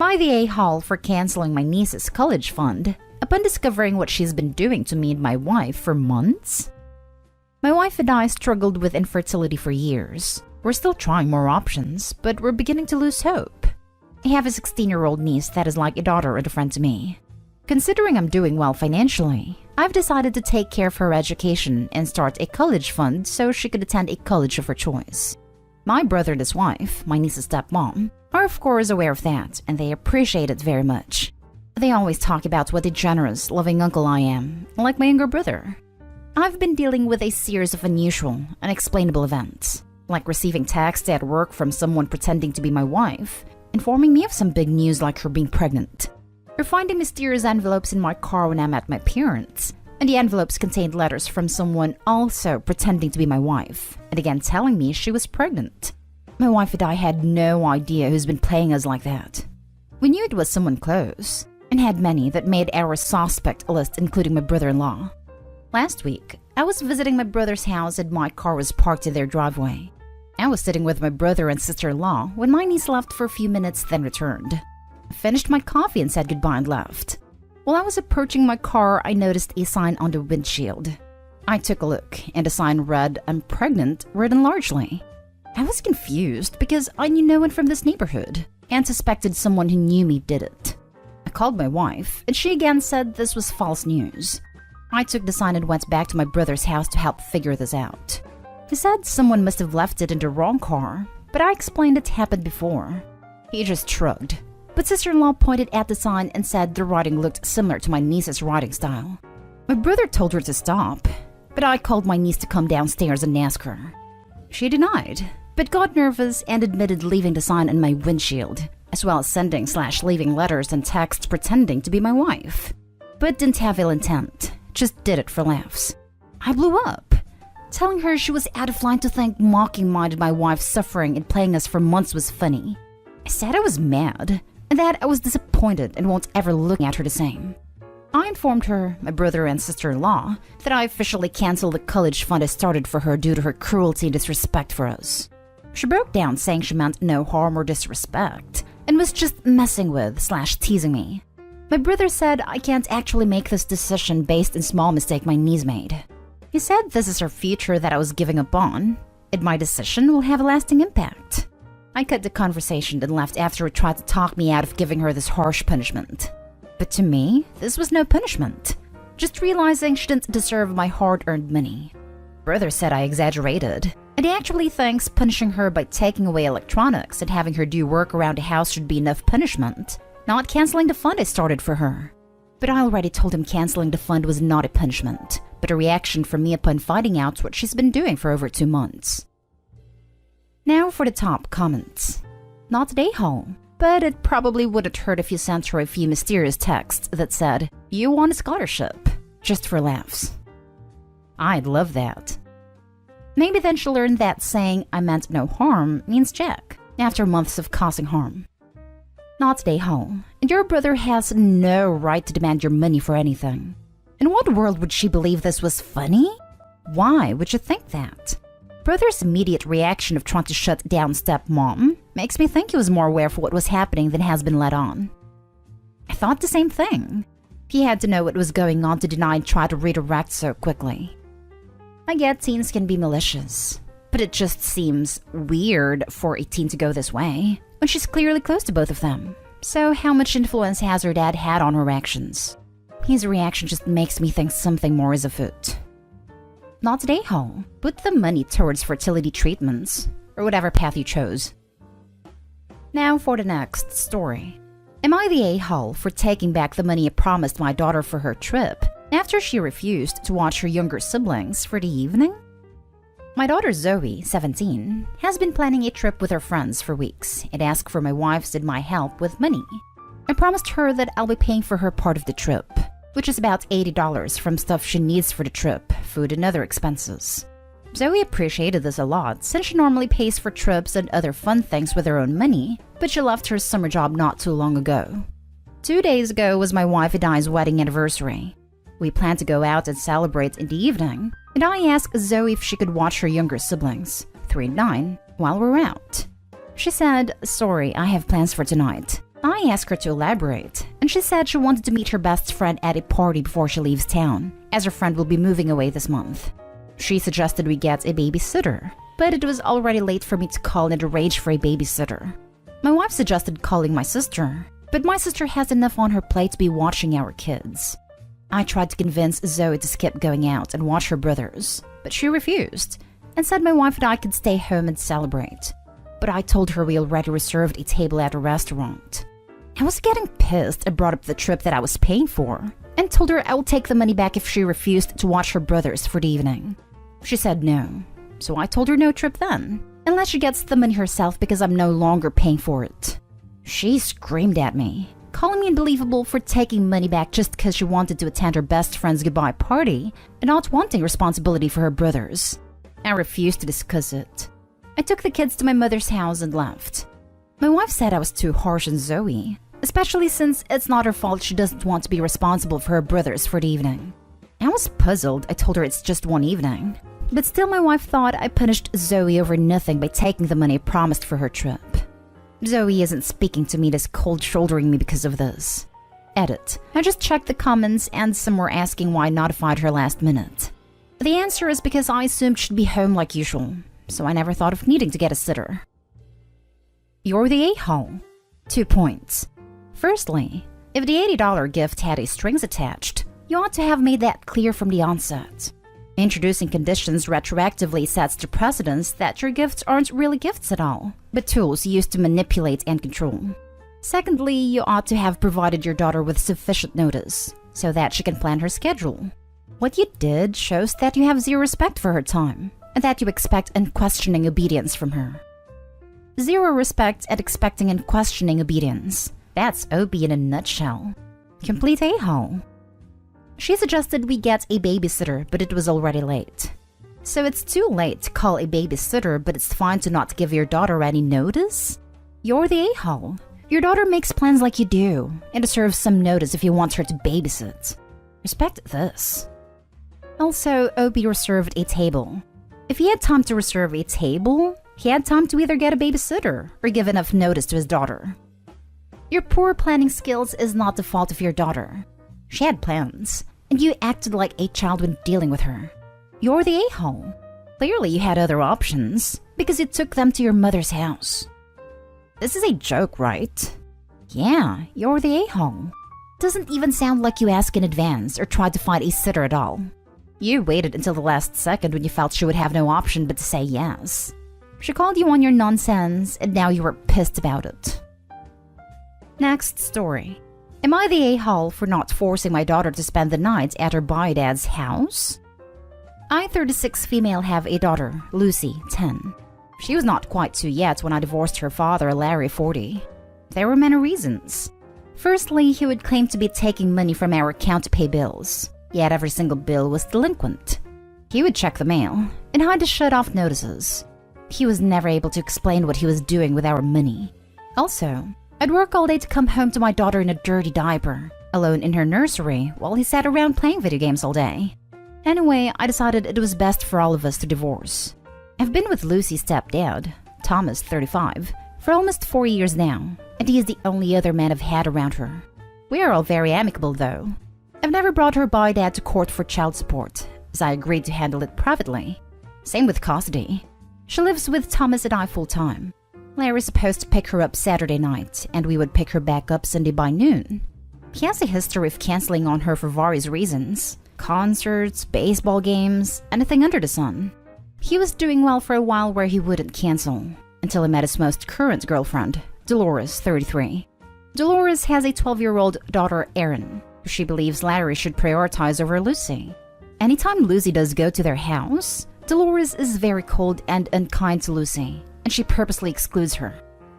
Am I the a-hole for canceling my niece's college fund upon discovering what she's been doing to me and my wife for months? My wife and I struggled with infertility for years. We're still trying more options, but we're beginning to lose hope. I have a 16-year-old niece that is like a daughter and a friend to me. Considering I'm doing well financially, I've decided to take care of her education and start a college fund so she could attend a college of her choice. My brother and his wife, my niece's stepmom, are of course aware of that, and they appreciate it very much. They always talk about what a generous, loving uncle I am, like my younger brother. I've been dealing with a series of unusual, unexplainable events, like receiving texts at work from someone pretending to be my wife, informing me of some big news like her being pregnant, or finding mysterious envelopes in my car when I'm at my parents', and the envelopes contained letters from someone also pretending to be my wife, and again telling me she was pregnant. My wife and I had no idea who's been playing us like that. We knew it was someone close, and had many that made our suspect list, including my brother-in-law. Last week, I was visiting my brother's house and my car was parked in their driveway. I was sitting with my brother and sister-in-law when my niece left for a few minutes, then returned. I finished my coffee and said goodbye and left. While I was approaching my car, I noticed a sign on the windshield. I took a look, and the sign read, "I'm pregnant," written largely. I was confused because I knew no one from this neighborhood, and suspected someone who knew me did it. I called my wife, and she again said this was false news. I took the sign and went back to my brother's house to help figure this out. He said someone must have left it in the wrong car, but I explained it happened before. He just shrugged. But sister-in-law pointed at the sign and said the writing looked similar to my niece's writing style. My brother told her to stop, but I called my niece to come downstairs and ask her. She denied, but got nervous and admitted leaving the sign on my windshield, as well as sending/leaving letters and texts pretending to be my wife. But didn't have ill intent, just did it for laughs. I blew up, telling her she was out of line to think mocking mine and my wife's suffering and playing us for months was funny. I said I was mad, and that I was disappointed and won't ever look at her the same. I informed her, my brother and sister-in-law, that I officially canceled the college fund I started for her due to her cruelty and disrespect for us. She broke down saying she meant no harm or disrespect, and was just messing with/teasing me. My brother said I can't actually make this decision based on small mistake my niece made. He said this is her future that I was giving up on, and my decision will have a lasting impact. I cut the conversation and left after he tried to talk me out of giving her this harsh punishment. But to me, this was no punishment, just realizing she didn't deserve my hard-earned money. Brother said I exaggerated, and he actually thinks punishing her by taking away electronics and having her do work around the house should be enough punishment, not canceling the fund I started for her. But I already told him canceling the fund was not a punishment, but a reaction from me upon finding out what she's been doing for over 2 months. Now for the top comments. Not a hole, but it probably wouldn't hurt if you sent her a few mysterious texts that said, "You won a scholarship," just for laughs. I'd love that. Maybe then she'll learn that saying "I meant no harm" means jack, after months of causing harm. Not a hole, and your brother has no right to demand your money for anything. In what world would she believe this was funny? Why would you think that? Brother's immediate reaction of trying to shut down stepmom makes me think he was more aware of what was happening than has been let on. I thought the same thing. He had to know what was going on to deny and try to redirect so quickly. I get teens can be malicious, but it just seems weird for a teen to go this way when she's clearly close to both of them. So how much influence has her dad had on her actions? His reaction just makes me think something more is afoot. Not a hole. Put the money towards fertility treatments, or whatever path you chose. Now for the next story. Am I the a-hole for taking back the money I promised my daughter for her trip after she refused to watch her younger siblings for the evening? My daughter Zoe, 17, has been planning a trip with her friends for weeks and asked for my wife's and my help with money. I promised her that I'll be paying for her part of the trip, which is about $80 from stuff she needs for the trip, food and other expenses. Zoe appreciated this a lot since she normally pays for trips and other fun things with her own money, but she left her summer job not too long ago. 2 days ago was my wife and I's wedding anniversary. We planned to go out and celebrate in the evening, and I asked Zoe if she could watch her younger siblings, 3 and 9, while we're out. She said, "Sorry, I have plans for tonight," I asked her to elaborate, and she said she wanted to meet her best friend at a party before she leaves town, as her friend will be moving away this month. She suggested we get a babysitter, but it was already late for me to call and arrange for a babysitter. My wife suggested calling my sister, but my sister has enough on her plate to be watching our kids. I tried to convince Zoe to skip going out and watch her brothers, but she refused and said my wife and I could stay home and celebrate. But I told her we already reserved a table at a restaurant. I was getting pissed and brought up the trip that I was paying for and told her I would take the money back if she refused to watch her brothers for the evening. She said no, so I told her no trip then, unless she gets the money herself because I'm no longer paying for it. She screamed at me, calling me unbelievable for taking money back just because she wanted to attend her best friend's goodbye party and not wanting responsibility for her brothers. I refused to discuss it. I took the kids to my mother's house and left. My wife said I was too harsh on Zoe, especially since it's not her fault she doesn't want to be responsible for her brothers for the evening. I was puzzled. I told her it's just one evening. But still my wife thought I punished Zoe over nothing by taking the money I promised for her trip. Zoe isn't speaking to me, this cold shouldering me because of this. Edit. I just checked the comments and some were asking why I notified her last minute. The answer is because I assumed she'd be home like usual, so I never thought of needing to get a sitter. You're the a-hole. 2 points. Firstly, if the $80 gift had a strings attached, you ought to have made that clear from the onset. Introducing conditions retroactively sets the precedence that your gifts aren't really gifts at all, but tools used to manipulate and control. Secondly, you ought to have provided your daughter with sufficient notice, so that she can plan her schedule. What you did shows that you have zero respect for her time, and that you expect unquestioning obedience from her. Zero respect and expecting unquestioning obedience. That's OB in a nutshell. Complete a-hole. She suggested we get a babysitter, but it was already late. So it's too late to call a babysitter, but it's fine to not give your daughter any notice? You're the a-hole. Your daughter makes plans like you do, and deserves some notice if you want her to babysit. Respect this. Also, OB reserved a table. If he had time to reserve a table, he had time to either get a babysitter or give enough notice to his daughter. Your poor planning skills is not the fault of your daughter. She had plans, and you acted like a child when dealing with her. You're the a-hole. Clearly you had other options, because you took them to your mother's house. This is a joke, right? Yeah, you're the a-hole. Doesn't even sound like you asked in advance or tried to find a sitter at all. You waited until the last second when you felt she would have no option but to say yes. She called you on your nonsense, and now you were pissed about it. Next story. Am I the a-hole for not forcing my daughter to spend the night at her bi-dad's house? I, 36 female, have a daughter, Lucy, 10. She was not quite 2 yet when I divorced her father, Larry, 40. There were many reasons. Firstly, he would claim to be taking money from our account to pay bills, yet every single bill was delinquent. He would check the mail and hide the shut-off notices. He was never able to explain what he was doing with our money. Also, I'd work all day to come home to my daughter in a dirty diaper, alone in her nursery while he sat around playing video games all day. Anyway, I decided it was best for all of us to divorce. I've been with Lucy's stepdad, Thomas, 35, for almost 4 years now, and he is the only other man I've had around her. We are all very amicable though. I've never brought her bi-dad to court for child support, as I agreed to handle it privately. Same with custody. She lives with Thomas and I full-time. Larry's supposed to pick her up Saturday night, and we would pick her back up Sunday by noon. He has a history of canceling on her for various reasons. Concerts, baseball games, anything under the sun. He was doing well for a while where he wouldn't cancel, until he met his most current girlfriend, Dolores, 33. Dolores has a 12-year-old daughter, Erin, who she believes Larry should prioritize over Lucy. Anytime Lucy does go to their house, Dolores is very cold and unkind to Lucy, and she purposely excludes her.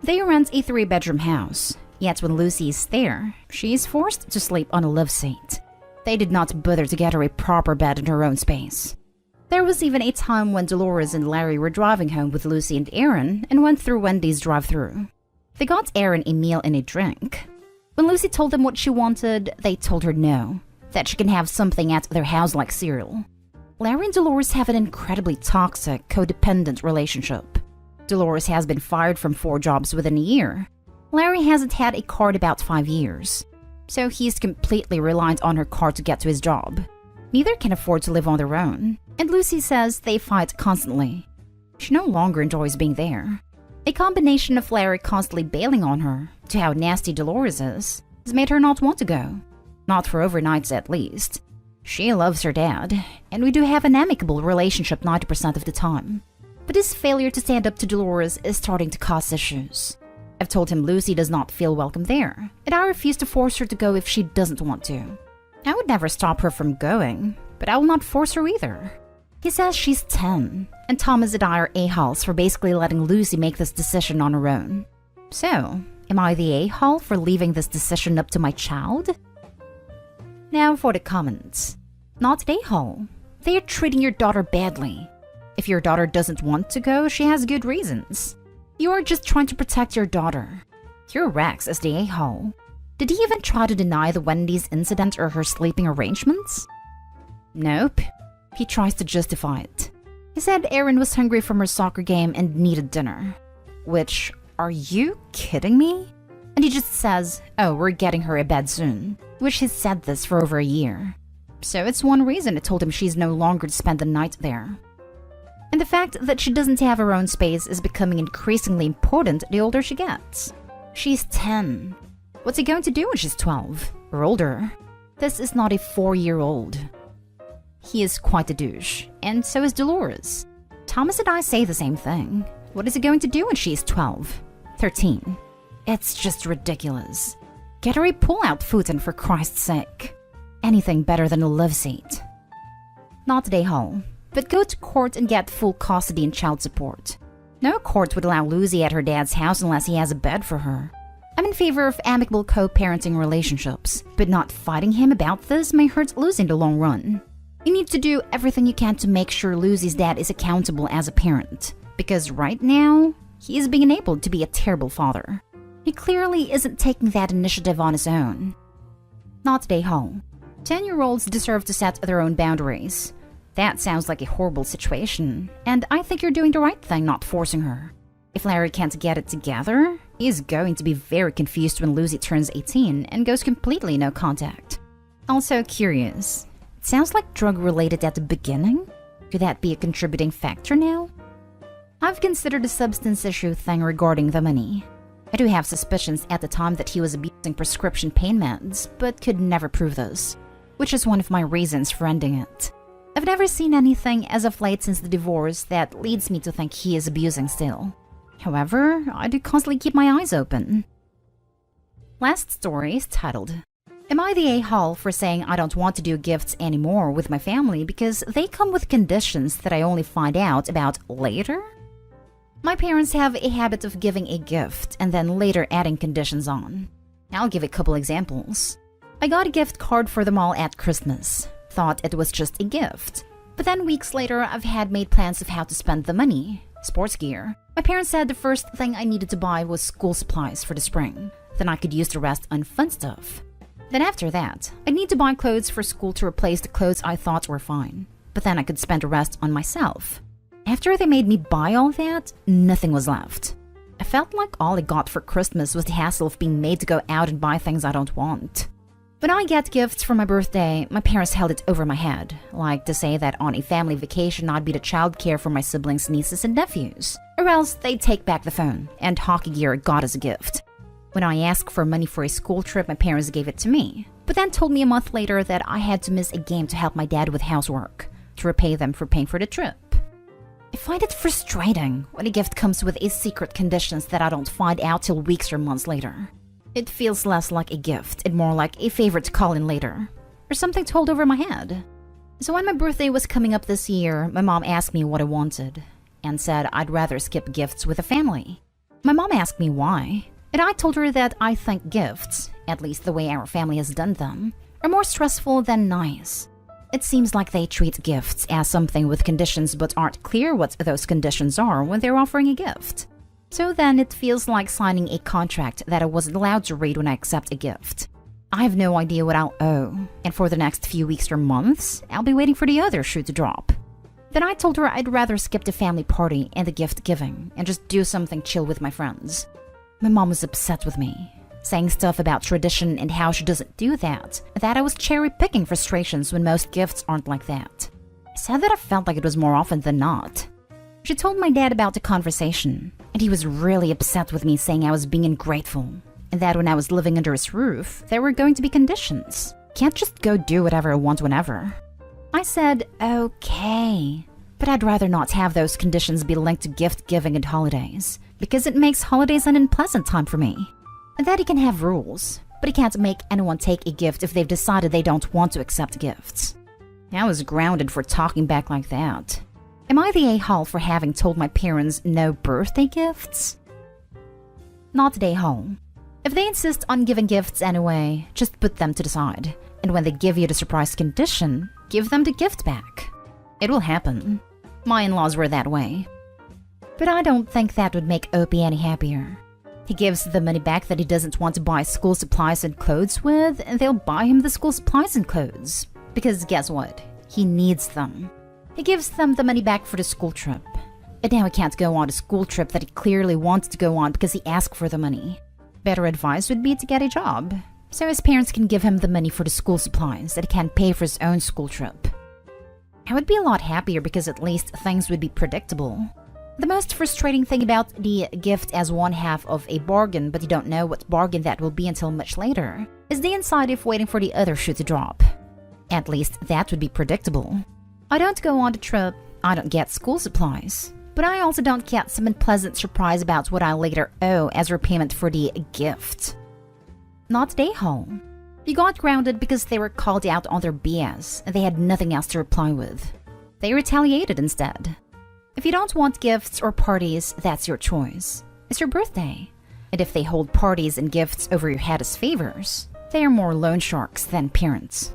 They rent a 3-bedroom house, yet when Lucy is there, she is forced to sleep on a love seat. They did not bother to get her a proper bed in her own space. There was even a time when Dolores and Larry were driving home with Lucy and Erin and went through Wendy's drive-thru. They got Erin a meal and a drink. When Lucy told them what she wanted, they told her no, that she can have something at their house like cereal. Larry and Dolores have an incredibly toxic, codependent relationship. Dolores has been fired from 4 jobs within a year. Larry hasn't had a car in about 5 years, so he's completely reliant on her car to get to his job. Neither can afford to live on their own, and Lucy says they fight constantly. She no longer enjoys being there. A combination of Larry constantly bailing on her to how nasty Dolores is has made her not want to go. Not for overnights at least. She loves her dad, and we do have an amicable relationship 90% of the time. But his failure to stand up to Dolores is starting to cause issues. I've told him Lucy does not feel welcome there, and I refuse to force her to go if she doesn't want to. I would never stop her from going, but I will not force her either. He says she's 10, and Thomas and I are a-holes for basically letting Lucy make this decision on her own. So, am I the a-hole for leaving this decision up to my child? Now for the comments. Not an a-hole. They are treating your daughter badly. If your daughter doesn't want to go, she has good reasons. You are just trying to protect your daughter. Your Rex is the a-hole. Did he even try to deny the Wendy's incident or her sleeping arrangements? Nope. He tries to justify it. He said Erin was hungry from her soccer game and needed dinner. Which, are you kidding me? And he just says, oh, we're getting her a bed soon. Which he's said this for over a year. So it's one reason I told him she's no longer to spend the night there. And the fact that she doesn't have her own space is becoming increasingly important the older she gets. She's 10. What's he going to do when she's 12? Or older? This is not a 4-year-old. He is quite a douche, and so is Dolores. Thomas and I say the same thing. What is he going to do when she's 12? 13. It's just ridiculous. Get her a pull-out futon for Christ's sake. Anything better than a love seat. Not a hole, but go to court and get full custody and child support. No court would allow Lucy at her dad's house unless he has a bed for her. I'm in favor of amicable co-parenting relationships, but not fighting him about this may hurt Lucy in the long run. You need to do everything you can to make sure Lucy's dad is accountable as a parent, because right now, he is being enabled to be a terrible father. He clearly isn't taking that initiative on his own. Not a hole. 10-year-olds deserve to set their own boundaries. That sounds like a horrible situation, and I think you're doing the right thing not forcing her. If Larry can't get it together, he's going to be very confused when Lucy turns 18 and goes completely no contact. Also curious. Sounds like drug-related at the beginning? Could that be a contributing factor now? I've considered a substance issue thing regarding the money. I do have suspicions at the time that he was abusing prescription pain meds, but could never prove this, which is one of my reasons for ending it. I've never seen anything as of late since the divorce that leads me to think he is abusing still. However, I do constantly keep my eyes open. Last story is titled, Am I the a-hole for saying I don't want to do gifts anymore with my family because they come with conditions that I only find out about later? My parents have a habit of giving a gift and then later adding conditions on. I'll give a couple examples. I got a gift card for them all at Christmas. Thought it was just a gift. But then weeks later, I've had made plans of how to spend the money. Sports gear. My parents said the first thing I needed to buy was school supplies for the spring. Then I could use the rest on fun stuff. Then after that, I need to buy clothes for school to replace the clothes I thought were fine. But then I could spend the rest on myself. After they made me buy all that, nothing was left. I felt like all I got for Christmas was the hassle of being made to go out and buy things I don't want. When I get gifts for my birthday, my parents held it over my head, like to say that on a family vacation I'd be the childcare for my siblings, nieces, and nephews. Or else they'd take back the phone and hockey gear I got as a gift. When I asked for money for a school trip, my parents gave it to me, but then told me a month later that I had to miss a game to help my dad with housework, to repay them for paying for the trip. I find it frustrating when a gift comes with a secret conditions that I don't find out till weeks or months later. It feels less like a gift and more like a favor to call in later, or something told over my head. So when my birthday was coming up this year, my mom asked me what I wanted, and said I'd rather skip gifts with a family. My mom asked me why, and I told her that I think gifts, at least the way our family has done them, are more stressful than nice. It seems like they treat gifts as something with conditions but aren't clear what those conditions are when they're offering a gift. So then it feels like signing a contract that I wasn't allowed to read when I accept a gift. I have no idea what I'll owe, and for the next few weeks or months, I'll be waiting for the other shoe to drop. Then I told her I'd rather skip the family party and the gift giving and just do something chill with my friends. My mom was upset with me, saying stuff about tradition and how she doesn't do that I was cherry-picking frustrations when most gifts aren't like that. I said that I felt like it was more often than not. She told my dad about the conversation, and he was really upset with me, saying I was being ungrateful, and that when I was living under his roof, there were going to be conditions. Can't just go do whatever I want whenever. I said, okay, but I'd rather not have those conditions be linked to gift giving and holidays, because it makes holidays an unpleasant time for me. And that he can have rules, but he can't make anyone take a gift if they've decided they don't want to accept gifts. I was grounded for talking back like that. Am I the a-hole for having told my parents no birthday gifts? Not the a-hole. If they insist on giving gifts anyway, just put them to the side. And when they give you the surprise condition, give them the gift back. It will happen. My in-laws were that way. But I don't think that would make Opie any happier. He gives the money back that he doesn't want to buy school supplies and clothes with, and they'll buy him the school supplies and clothes. Because guess what? He needs them. He gives them the money back for the school trip. And now he can't go on a school trip that he clearly wants to go on because he asked for the money. Better advice would be to get a job, so his parents can give him the money for the school supplies that he can pay for his own school trip. I would be a lot happier because at least things would be predictable. The most frustrating thing about the gift as one half of a bargain, but you don't know what bargain that will be until much later, is the anxiety of waiting for the other shoe to drop. At least that would be predictable. I don't go on the trip, I don't get school supplies, but I also don't get some unpleasant surprise about what I later owe as repayment for the gift. Not day home. You got grounded because they were called out on their BS and they had nothing else to reply with. They retaliated instead. If you don't want gifts or parties, that's your choice. It's your birthday. And if they hold parties and gifts over your head as favors, they are more loan sharks than parents.